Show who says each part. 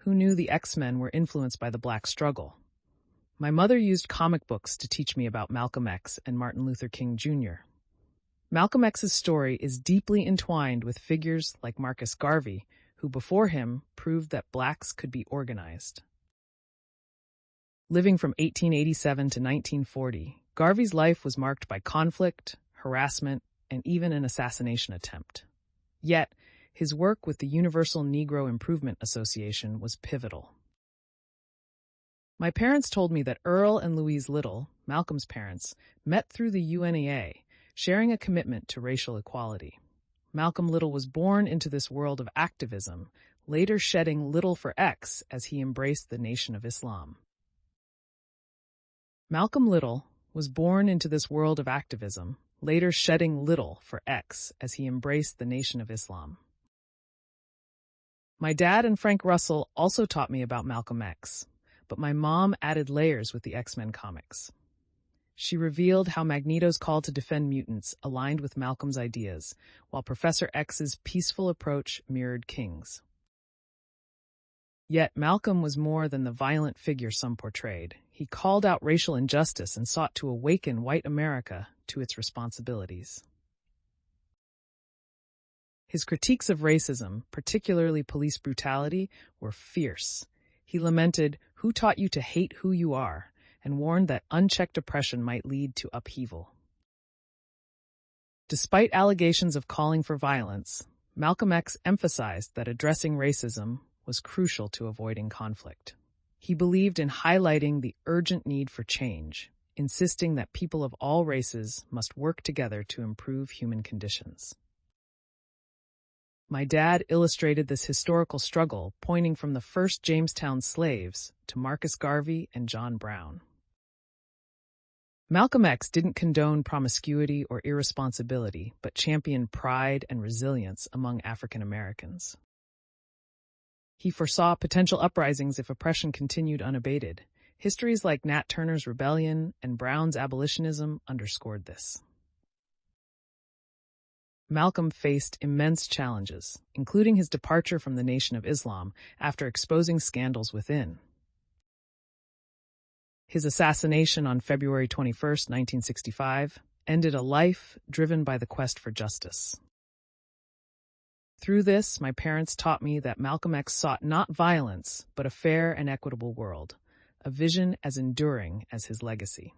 Speaker 1: who knew the X-Men were influenced by the Black struggle. My mother used comic books to teach me about Malcolm X and Martin Luther King Jr. Malcolm X's story is deeply entwined with figures like Marcus Garvey, who before him proved that blacks could be organized. Living from 1887 to 1940, Garvey's life was marked by conflict, harassment, and even an assassination attempt. Yet, his work with the Universal Negro Improvement Association was pivotal. My parents told me that Earl and Louise Little, Malcolm's parents, met through the UNEA, sharing a commitment to racial equality. Malcolm Little was born into this world of activism, later shedding little for X as he embraced the Nation of Islam. Malcolm Little was born into this world of activism, later shedding little for X as he embraced the Nation of Islam. My dad and Frank Russell also taught me about Malcolm X, but my mom added layers with the X-Men comics. She revealed how Magneto's call to defend mutants aligned with Malcolm's ideas, while Professor X's peaceful approach mirrored King's. Yet Malcolm was more than the violent figure some portrayed. He called out racial injustice and sought to awaken white America to its responsibilities. His critiques of racism, particularly police brutality, were fierce. He lamented, "Who taught you to hate who you are?" and warned that unchecked oppression might lead to upheaval. Despite allegations of calling for violence, Malcolm X emphasized that addressing racism was crucial to avoiding conflict. He believed in highlighting the urgent need for change, insisting that people of all races must work together to improve human conditions. My dad illustrated this historical struggle, pointing from the first Jamestown slaves to Marcus Garvey and John Brown. Malcolm X didn't condone promiscuity or irresponsibility, but championed pride and resilience among African Americans. He foresaw potential uprisings if oppression continued unabated. Histories like Nat Turner's Rebellion and Brown's abolitionism underscored this. Malcolm faced immense challenges, including his departure from the Nation of Islam after exposing scandals within. His assassination on February 21, 1965, ended a life driven by the quest for justice. Through this, my parents taught me that Malcolm X sought not violence, but a fair and equitable world, a vision as enduring as his legacy.